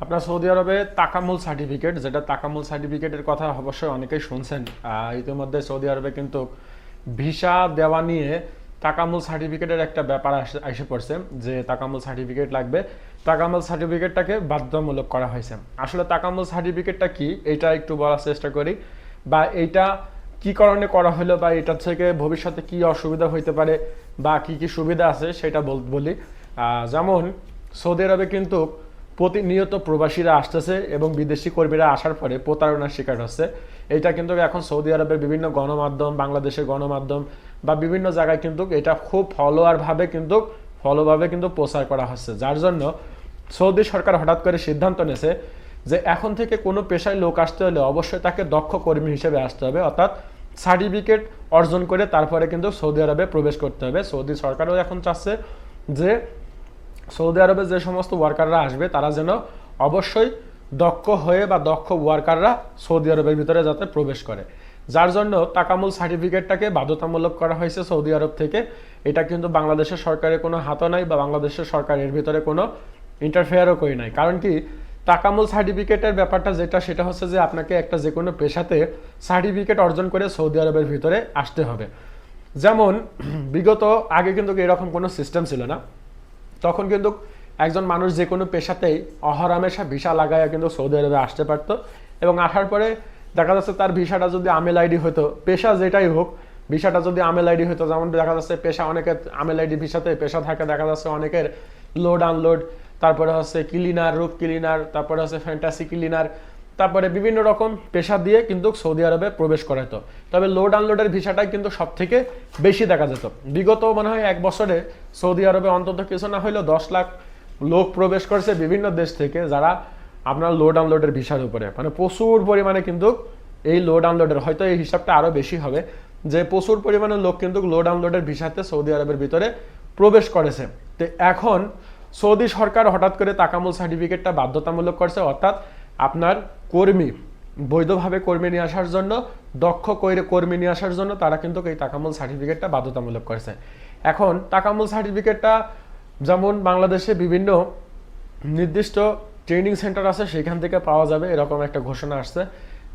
আপনার সৌদি আরবে তাকামুল সার্টিফিকেট, যেটা তাকামুল সার্টিফিকেটের কথা অবশ্যই অনেকেই শুনছেন। ইতিমধ্যে সৌদি আরবে কিন্তু ভিসা দেওয়া নিয়ে তাকামুল সার্টিফিকেটের একটা ব্যাপার এসে পড়ছে, যে তাকামুল সার্টিফিকেট লাগবে। তাকামুল সার্টিফিকেটটাকে বাধ্যতামূলক করা হয়েছে। আসলে তাকামুল সার্টিফিকেটটা কি, এটা একটু বলার চেষ্টা করি, বা এইটা কি কারণে করা হলো, বা এটা থেকে ভবিষ্যতে কি অসুবিধা হইতে পারে বা কি কি সুবিধা আছে সেটা বলি। যেমন সৌদি আরবে কিন্তু প্রতিনিয়ত প্রবাসীরা আসতেছে এবং বিদেশি কর্মীরা আসার পরে প্রতারণার শিকার হচ্ছে। এটা কিন্তু এখন সৌদি আরবের বিভিন্ন গণমাধ্যম, বাংলাদেশের গণমাধ্যম বা বিভিন্ন জায়গায় কিন্তু এটা খুব ফলোভাবে কিন্তু প্রচার করা হচ্ছে, যার জন্য সৌদি সরকার হঠাৎ করে সিদ্ধান্ত নিয়েছে যে এখন থেকে কোনো পেশায় লোক আসতে হলে অবশ্যই তাকে দক্ষ কর্মী হিসেবে আসতে হবে, অর্থাৎ সার্টিফিকেট অর্জন করে তারপরে কিন্তু সৌদি আরবে প্রবেশ করতে হবে। সৌদি সরকারও এখন চাচ্ছে যে সৌদি আরবে যে সমস্ত ওয়ার্কাররা আসবে তারা যেন অবশ্যই দক্ষ হয়ে বা দক্ষ ওয়ার্কাররা সৌদি আরবের ভিতরে যাতে প্রবেশ করে, যার জন্য তাকামুল সার্টিফিকেটটাকে বাধ্যতামূলক করা হয়েছে সৌদি আরব থেকে। এটা কিন্তু বাংলাদেশের সরকারের কোনো হাতও নাই বা বাংলাদেশের সরকার এর ভিতরে কোনো ইন্টারফেয়ারও করে নাই। কারণ কি, তাকামুল সার্টিফিকেটের ব্যাপারটা সেটা হচ্ছে যে আপনাকে একটা যে কোনো পেশাতে সার্টিফিকেট অর্জন করে সৌদি আরবের ভিতরে আসতে হবে। যেমন বিগত আগে কিন্তু এরকম কোনো সিস্টেম ছিল না। তখন কিন্তু একজন মানুষ যে কোনো পেশাতেই অহরামেশা ভিসা লাগাইয়া কিন্তু সৌদি আরবে আসতে পারতো, এবং আসার পরে দেখা যাচ্ছে তার ভিসাটা যদি আমেল আইডি হতো, পেশা যেটাই হোক, ভিসাটা যদি আমেল আইডি হতো, যেমন দেখা যাচ্ছে পেশা অনেকের আমেল আইডি ভিসাতে পেশা থাকে, দেখা যাচ্ছে অনেকের লোড আনলোড, তারপরে হচ্ছে ক্লিনার, রূপ ক্লিনার, তারপরে হচ্ছে ফ্যান্টাসি ক্লিনার, তারপরে বিভিন্ন রকম পেশা দিয়ে কিন্তু সৌদি আরবে প্রবেশ করাতো। তবে লোড আনলোডের ভিসাটাই কিন্তু সব থেকে বেশি দেখা যেত। বিগত মনে হয় এক বছরে সৌদি আরবে অন্তত কিছু না হইলেও 10 লাখ লোক প্রবেশ করছে বিভিন্ন দেশ থেকে, যারা আপনার লোড আনলোডের ভিসার উপরে, মানে প্রচুর পরিমাণে কিন্তু এই লোড আনলোডের, হয়তো এই হিসাবটা আরও বেশি হবে, যে প্রচুর পরিমাণে লোক কিন্তু লোড আনলোডের ভিসাতে সৌদি আরবের ভিতরে প্রবেশ করেছে। তো এখন সৌদি সরকার হঠাৎ করে তাকামুল সার্টিফিকেটটা বাধ্যতামূলক করছে, অর্থাৎ আপনার কর্মী, বৈধভাবে কর্মী নিয়ে আসার জন্য, দক্ষ কর্মী নিয়ে আসার জন্য তারা কিন্তু এই তাকামুল সার্টিফিকেটটা বাধ্যতামূলক করেছে। এখন তাকামুল সার্টিফিকেটটা যেমন বাংলাদেশে বিভিন্ন নির্দিষ্ট ট্রেনিং সেন্টার আছে সেখান থেকে পাওয়া যাবে, এরকম একটা ঘোষণা আসছে,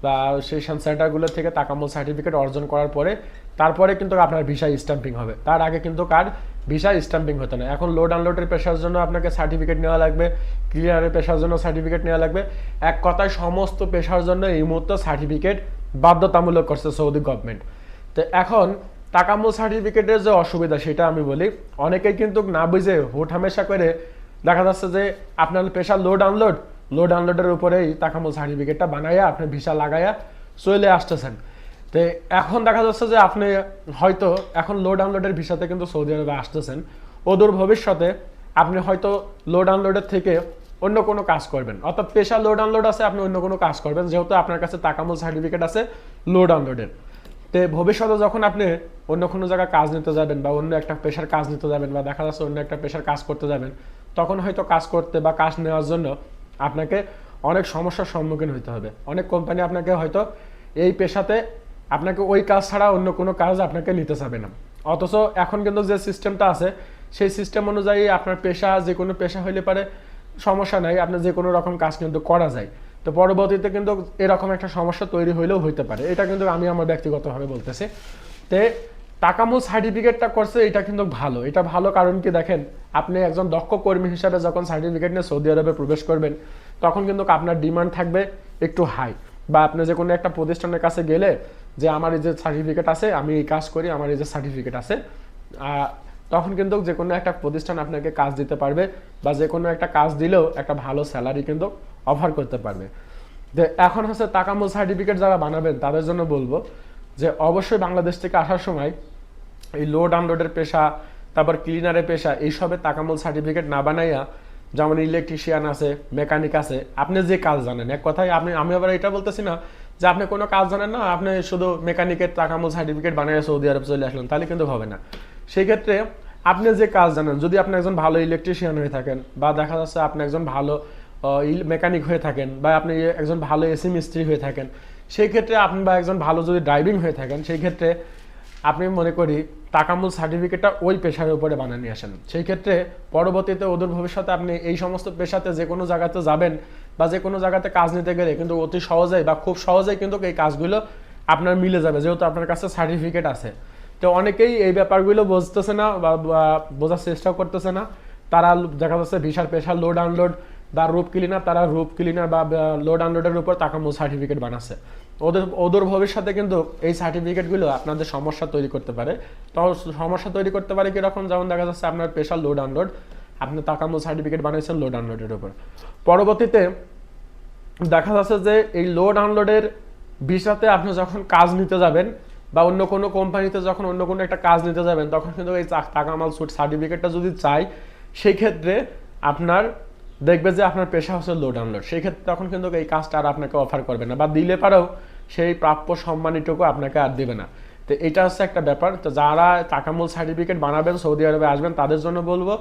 বা সেই সেন্টারগুলো থেকে তাকামুল সার্টিফিকেট অর্জন করার পরে তারপরে কিন্তু আপনার ভিসা স্ট্যাম্পিং হবে। তার আগে কিন্তু কার ভিসা স্ট্যাম্পিং হতো না। এখন লোড আনলোডের পেশার জন্য আপনাকে সার্টিফিকেট নেওয়া লাগবে, ক্লিয়ারের পেশার জন্য সার্টিফিকেট নেওয়া লাগবে। এক কথায় সমস্ত পেশার জন্য এই মুহূর্তে সার্টিফিকেট বাধ্যতামূলক করছে সৌদি গভর্নমেন্ট। তো এখন তাকামুল সার্টিফিকেটের যে অসুবিধা সেটা আমি বলি, অনেকেই কিন্তু না বুঝে হুটহামেশা করে দেখা যাচ্ছে যে আপনার পেশা লোড আনলোডের উপরেই তাকামুল সার্টিফিকেটটা বানাইয়া আপনি ভিসা লাগাইয়া চলে আসতেছেন। তো এখন দেখা যাচ্ছে যে আপনি হয়তো এখন লোড আনলোডের ভিসাতে কিন্তু সৌদি আরবে আসতেছেন, অদূর ভবিষ্যতে আপনি হয়তো লোড আনলোডের থেকে অন্য কোনো কাজ করবেন, অর্থাৎ পেশা লোড আনলোড আছে, আপনি অন্য কোনো কাজ করবেন, যেহেতু আপনার কাছে তাকামুল সার্টিফিকেট আছে লোড আনলোডের। তো ভবিষ্যতে যখন আপনি অন্য কোনো জায়গায় কাজ নিতে যাবেন বা অন্য একটা পেশার কাজ নিতে যাবেন, বা দেখা যাচ্ছে অন্য একটা পেশার কাজ করতে যাবেন, তখন হয়তো কাজ করতে বা কাজ নেওয়ার জন্য আপনাকে অনেক সমস্যার সম্মুখীন হতে হবে। অনেক কোম্পানি আপনাকে হয়তো এই পেশাতে আপনাকে ওই কাজ ছাড়া অন্য কোনো কাজ আপনাকে নিতে চাবে না। অথচ এখন কিন্তু যে সিস্টেমটা আছে সেই সিস্টেম অনুযায়ী আপনার পেশা, যে কোনো পেশা হইলে পারে সমস্যা নাই, আপনার যে কোনো রকম কাজ কিন্তু করা যায়। তো পরবর্তীতে কিন্তু এরকম একটা সমস্যা তৈরি হইলেও হইতে পারে, এটা কিন্তু আমি আমার ব্যক্তিগতভাবে বলতেছি। তে তাকামুল সার্টিফিকেটটা করছে, এটা কিন্তু ভালো। এটা ভালো কারণ কি, দেখেন আপনি একজন দক্ষ কর্মী হিসাবে যখন সার্টিফিকেট নিয়ে সৌদি আরবে প্রবেশ করবেন, তখন কিন্তু আপনার ডিমান্ড থাকবে একটু হাই, বা আপনি যে কোনো একটা প্রতিষ্ঠানের কাছে গেলে যে আমার এই যে সার্টিফিকেট আছে, আমি এই কাজ করি, আমার এই যে সার্টিফিকেট আছে, তখন কিন্তু যে কোনো একটা প্রতিষ্ঠান আপনাকে কাজ দিতে পারবে, বা যে কোনো একটা কাজ দিলেও একটা ভালো স্যালারি কিন্তু অফার করতে পারবে। যে এখন হচ্ছে তাকামুল সার্টিফিকেট যারা বানাবেন তাদের জন্য বলবো যে অবশ্যই বাংলাদেশ থেকে আসার সময় এই লোড আনলোডের পেশা, তারপর ক্লিনারের পেশা, এইসবের তাকামুল সার্টিফিকেট না বানাইয়া, যেমন ইলেকট্রিশিয়ান আছে, মেকানিক আছে, আপনি যে কাজ জানেন, এক কথায় আমি আবার এটা বলতেছি না যে আপনি কোনো কাজ জানেন না, আপনি শুধু মেকানিকের তাকামুল সার্টিফিকেট বানিয়ে সৌদি আরব চলে আসলেন, তাহলে কিন্তু হবে না। সেই ক্ষেত্রে আপনি যে কাজ জানেন, যদি আপনি একজন ভালো ইলেকট্রিশিয়ান হয়ে থাকেন, বা দেখা যাচ্ছে আপনি একজন ভালো মেকানিক হয়ে থাকেন, বা আপনি একজন ভালো এসি মিস্ত্রি হয়ে থাকেন, সেই ক্ষেত্রে আপনি, বা একজন ভালো যদি ড্রাইভিং হয়ে থাকেন, সেই ক্ষেত্রে আপনি মনে করি তাকামুল সার্টিফিকেটটা ওই পেশার উপরে বানিয়ে নিয়ে আসেন। সেই ক্ষেত্রে পরবর্তীতে অদূর ভবিষ্যতে আপনি এই সমস্ত পেশাতে যে কোনো জায়গাতে যাবেন, বা যে কোনো জায়গাতে কাজ নিতে গেলে কিন্তু অতি সহজেই বা খুব সহজেই কিন্তু এই কাজগুলো আপনার মিলে যাবে, যেহেতু আপনার কাছে সার্টিফিকেট আছে। তো অনেকেই এই ব্যাপারগুলো বুঝতেছে না বা বোঝার চেষ্টাও করতেছে না। তারা দেখা যাচ্ছে ভিসার পেশার লোড আনলোড বা রুপ ক্লিনার, তারা রুপ ক্লিনার বা লোড আনলোডের উপর তাকামুল সার্টিফিকেট বানাচ্ছে। ওদের ভবিষ্যতে কিন্তু এই সার্টিফিকেটগুলো আপনাদের সমস্যা তৈরি করতে পারে। তো সমস্যা তৈরি করতে পারে কীরকম, যেমন দেখা যাচ্ছে আপনার পেশার লোড আনলোড, আপনি তাকামুল সার্টিফিকেট বানিয়েছেন লোড আনলোডের উপর, পরবর্তীতে দেখা যাচ্ছে যে এই লোড আনলোডের ভিসাতে আপনি যখন কাজ নিতে যাবেন বা অন্য কোনো কোম্পানিতে যখন অন্য কোনো একটা কাজ নিতে যাবেন, তখন কিন্তু এই তাকামাল সার্টিফিকেটটা যদি চাই, সেই ক্ষেত্রে আপনার দেখবে যে আপনার পেশা হচ্ছে লোড আনলোড, সেই ক্ষেত্রে তখন কিন্তু এই কাজটা আর আপনাকে অফার করবে না, বা দিলে পারেও সেই প্রাপ্য সম্মানিটুকু আপনাকে আর দেবে না। তো এটা হচ্ছে একটা ব্যাপার। তো যারা তাকামুল সার্টিফিকেট বানাবেন, সৌদি আরবে আসবেন, তাদের জন্য বলবো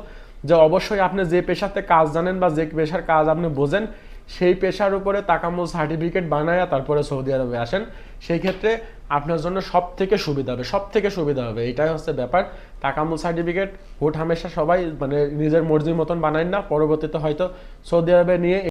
যে অবশ্যই আপনি যে পেশাতে কাজ জানেন বা যে পেশার কাজ আপনি বোঝেন, সেই পেশার উপরে তাকামুল সার্টিফিকেট বানায়া তারপরে সৌদি আরবে আসেন। সেই ক্ষেত্রে আপনার জন্য সব থেকে সুবিধা হবে, সব থেকে সুবিধা হবে। এটাই হচ্ছে ব্যাপার। তাকামুল সার্টিফিকেট হুট হামেশা সবাই মানে নিজের মর্জির মতন বানায় না, পরবর্তীতে হয়তো সৌদি আরবে নিয়ে